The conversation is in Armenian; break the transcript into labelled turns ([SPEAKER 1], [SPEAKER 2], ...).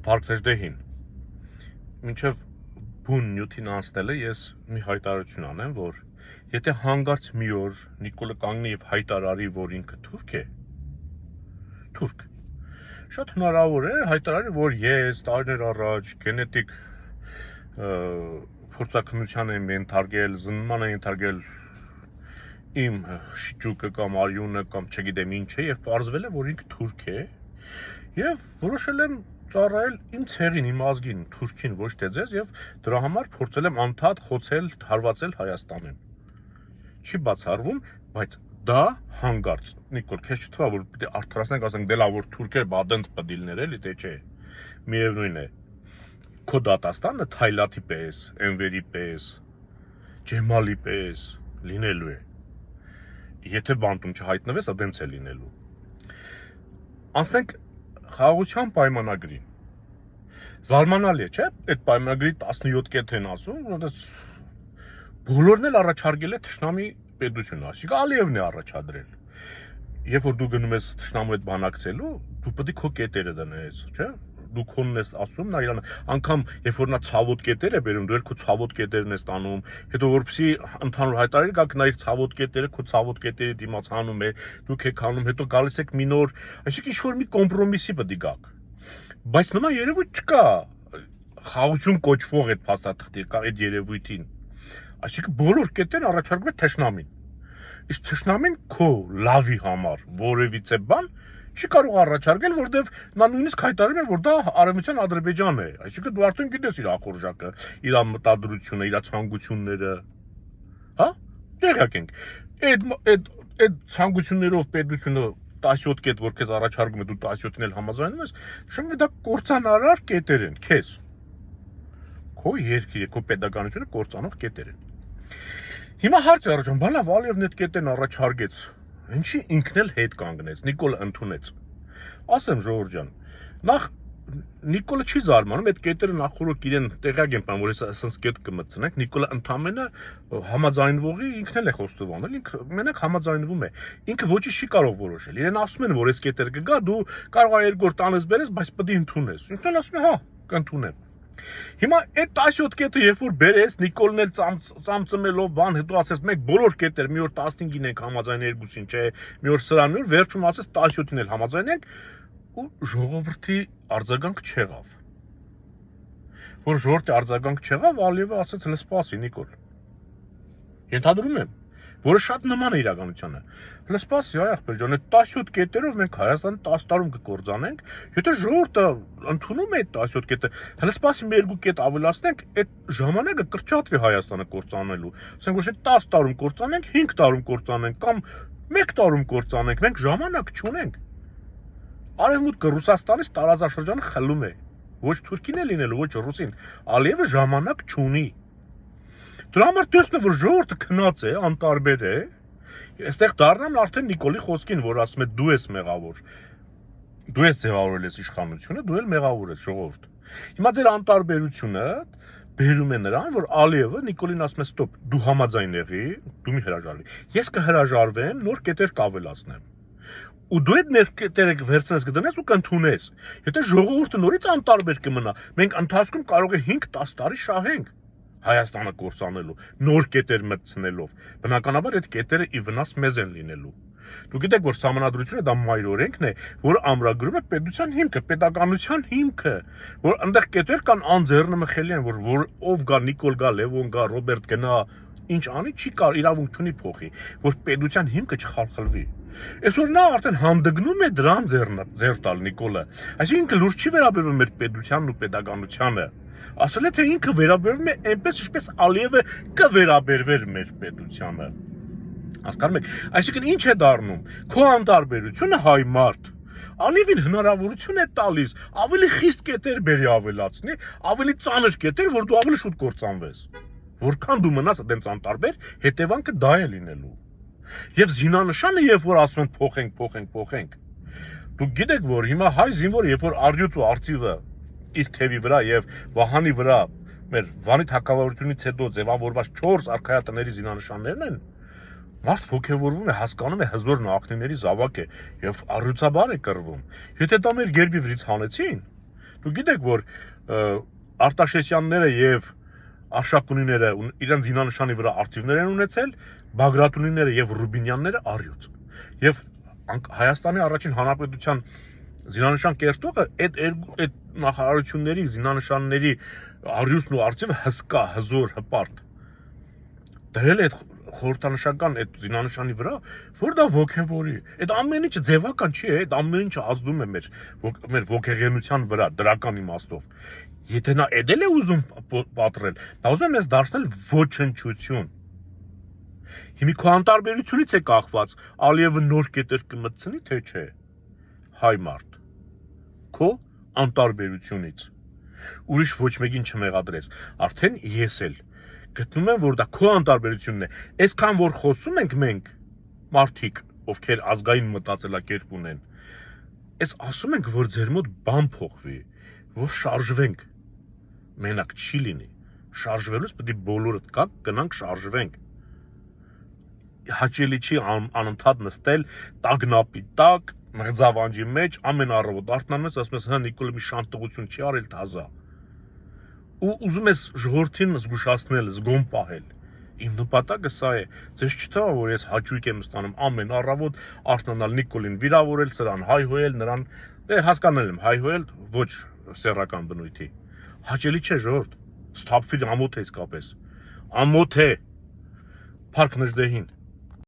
[SPEAKER 1] Փարքնեժդեհին մինչև բուն նյութին անցնելը ես մի հայտարարություն անեմ, որ եթե հանգարց մի օր Նիկոլը կանգնի եւ հայտարարի, որ ինքը թուրք է, թուրք, շատ հնարավոր է հայտարարի, որ ես տարիներ առաջ գենետիկ փորձաքննության եմ ենթարկել, զննման եմ ենթարկել իմ շիճուկը կամ արյունը կամ չգիտեմ ինչ է եւ պարզվել է, որ ինքը թուրք է եւ որոշել եմ ծառայել իմ ցեղին, իմ ազգին, թուրքին, ոչ թե ձեզ եւ դրա համար փորձել եմ անդադ խոցել, հարվածել Հայաստանին։ Չի բացառվում, բայց դա հանգարց։ Նիկոլ, քեզ չթվա, որ պիտի արդարացնենք, ասենք դե լավ, որ թուրքեր բադենց պդիլներ էլի, թե չէ։ Միևնույն է։ Քո դատաստանը Թայլաթի պես, Էնվերի պես, Ջեմալի պես լինելու է։ Եթե բանտում չհայտնվես, այդպես է լինելու։ Անցնենք խաղաղության պայմանագրին։ Զարմանալի է, չէ՞։ Այդ պայմանագրի 17 կետ են ասում, որտեղ բոլորն էլ առաջարկել է թշնամի պետություն, այսինքն Ալիևն է առաջադրել։ Երբ որ դու գնում ես թշնամու հետ բանակցելու, դու պետք է քո կետերը դնես, չէ՞։ Դու քոնն ես ասում, նա իրան անգամ երբ որ նա ցավոտ կետեր է բերում, դու էլ քո ցավոտ կետերն ես տանում, հետո որպեսի ընդհանուր հայտարարի գաք նա իր ցավոտ կետերը քո ցավոտ կետերի դիմաց հանում է, դուք եք հանում, հետո գալիս եք մի նոր, այսինքն ինչ-որ մի կոմպրոմիսի պետք է գաք։ Բայց նման երևույթ չկա խաղաղություն կոչվող այդ փաստաթղթի կա այդ երևույթին։ Այսինքն բոլոր կետերն առաջարկում է թշնամին։ Իսկ թշնամին քո լավի համար որևիցե բան չի կարող առաջարկել, որտեվ նա նույնիսկ հայտարարում է, որ դա Արևմտյան Ադրբեջանն է, այսինքն դու արդեն գիտես իր ախորժակը, իր մտադրությունը, իր ցանկությունները, հա? Տեղյակ ենք։ Այդ ցանկություններով պետությունը 17 կետ, որ քեզ առաջարկում է, դու 17-ին էլ համաձայնում ես, նշում է դա կործանարար կետեր են, քեզ։ Քո երկիրը, քո պետականությունը կործանող կետեր են։ Հիմա հարց է առաջանում, բա լավ, Ալիևն այդ կետերն առաջարկեց։ Ինչի ինքն էլ հետ կանգնեց, Նիկոլը ընդունեց։ Ասեմ ժողովուրդ ջան, նախ Նիկոլը չի զարմանում, այդ կետերը նախորդ իրեն տեղյակ են բան, որ ասենց կետ կմտցնենք, Նիկոլը ընդամենը համաձայնվողի ինքն էլ է խոստովանել, ինքը մենակ համաձայնվում է։ Ինքը ոչինչ չի կարող որոշել։ Իրեն ասում են, որ այս կետերը կգա, դու կարող ես երկրորդ տանես բերես, բայց պետք է ընդունես։ Ինքն էլ ասում է, հա, կընդունեմ։ Հիմա այդ 17 կետը երբ որ բերես, Նիկոլն էլ ծամծմելով բան, հետո ասես մենք բոլոր կետեր մի օր 15-ին ենք համաձայն երկուսին, չէ, մի օր սրան, մի օր վերջում ասես 17-ին էլ համաձայնենք, ու ժողովրդի արձագանք չեղավ։ Որ ժողովրդի արձագանք չեղավ, Ալիևը ասաց լսպասի Նիկոլ։ Ենթադրում եմ, որը շատ նման է իրականությանը։ Լսպասի, այ ախպեր ջան, այդ 17 կետերով մենք Հայաստանը 10 տարում կկործանենք, եթե ժողովուրդը ընդունում է այդ 17 կետը, լսպասի մի երկու կետ ավելացնենք, այդ ժամանակը կրճատվի Հայաստանը կործանելու։ Ասենք որ 10 տարում կործանենք, 5 տարում կործանենք կամ 1 տարում կործանենք, մենք ժամանակ չունենք։ Արևմուտքը Ռուսաստանից տարածաշրջանը խլում է։ Ոչ թուրքին է լինելու, ոչ ռուսին։ Ալիևը ժամանակ չունի։ Դրա համար տեսնում որ ժողովուրդը քնած է, անտարբեր է։ Այստեղ դառնամ արդեն Նիկոլի խոսքին, որ ասում է դու ես մեղավոր։ Դու ես ձևավորել ես իշխանությունը, դու էլ մեղավոր ես ժողովուրդ։ Հիմա ձեր անտարբերությունը բերում է նրան, որ Ալիևը Նիկոլին ասում է ստոպ, դու համաձայն եղի, դու մի հրաժարվի։ Ես կհրաժարվեմ, նոր կետեր կավելացնեմ։ Ու դու այդ ներկետերը վերցնես կդնես ու կընդունես։ Եթե ժողովուրդը նորից անտարբեր կմնա, մենք ընթացքում կարող է 5-10 տարի շահենք Հայաստանը կործանելու, նոր կետեր մտցնելով։ Բնականաբար այդ կետերը ի վնաս մեզ են լինելու։ Դու գիտեք, որ Սահմանադրությունը դա մայր օրենքն է, որ ամրագրում է պետության հիմքը, պետականության հիմքը, որ այնտեղ կետեր կան անձեռնմխելի են, որ ով գա, Նիկոլ գա, Լևոն գա, Ռոբերտ գնա, ինչ անի, չի կար իրավունք չունի փոխի, որ պետության հիմքը չխալխլվի։ Այսօր նա արդեն հանդգնում է դրան ձեռ տալ Նիկոլը։ Այսինքն լուրջ չի վերաբերվում մեր պետությանն ու պետականությանը։ Ասել է թե ինքը վերաբերվում է այնպես, ինչպես Ալիևը կվերաբերվեր մեր պետությանը։ Հասկանում եք, այսինքն ինչ է դառնում։ Քո անտարբերությունը հայ մարդ Ալիևին հնարավորություն է տալիս ավելի խիստ կետեր բերի ավելացնի, ավելի ծանր կետեր, որ դու ավելի շուտ կործանվես։ Որքան դու մնաս այդպես անտարբեր, հետևանքը դա է լինելու։ Եվ զինանշանը, երբ որ ասում են փոխենք։ Դուք գիտեք, որ հիմա հայ զինվորը, երբ որ առյուծ ու արծիվը իր թևի վրա եւ Վահանի վրա մեր Վանի թագավորությունից հետո ձևավորված 4 արքայատների զինանշաններն են, մարդ ոգևորվում է, հասկանում է հզոր նախնիների զավակ է եւ առյուծաբար է կռվում։ Եթե դա մեր գերբի վրից հանեցին, Դու գիտեք, որ Արտաշեսյանները եւ Արշակունիները իրենց զինանշանի վրա արծիվներ են ունեցել, Բագրատունիները եւ Ռուբինյանները առյուծ։ Եվ Հայաստանի առաջին հանրապետության զինանշան կերտողը այդ նախարարությունների զինանշանների առյուծն ու արծիվը հսկա, հզոր, հպարտ դրել այդ խորհրդանշական այդ զինանշանի վրա, որ դա ոգևորի։ Այդ ամեն ինչը ձևական չի, այդ ամեն ինչը ազդում է մեր ոգեղենության վրա դրական իմաստով։ Եթե նա էդել է ուզում պատռել, նա ուզում է մեզ դարձնել ոչնչություն։ Հիմա քո անտարբերությունից է կախված, Ալիևը նոր կետեր կմտցնի, թե չէ։ Հայ մարդ։ Քո անտարբերությունից։ Ուրիշ ոչ մեկին չմեղադրես։ Արդեն ես էլ գտնում եմ, որ դա քո անտարբերությունն է։ Այսքան որ խոսում ենք մենք, մարդիկ, ովքեր ազգային մտածելակերպ ունեն, այս ասում ենք, որ ձեր մոտ բան փոխվի, որ շարժվենք։ Մենակ չի լինի։ Շարժվելուց պետք է բոլորդ կաք գնանք շարժվենք։ Հաճելի չի անընդհատ նստել տագնապի տակ, մղձավանջի մեջ, ամեն առավոտ արթնանես, ասում ես, հա Նիկոլը մի շան տղություն չի արել թազա։ Ու ուզում ես ժողովրդին զգուշացնել, զգոն պահել։ Իմ նպատակը սա է։ Ձեզ չթվա, որ ես հաճույք եմ ստանում ամեն առավոտ արթնանալ, Նիկոլին վիրավորել, սրան հայհոյել, նրան դե հասկանալ եմ, հայհոյել ոչ սեռական բնույթի։ Հաճելի չէ ժողովուրդ։ Սթափվիր ամոթ է իսկապես։ Ամոթ է։ Փառք Նժդեհին։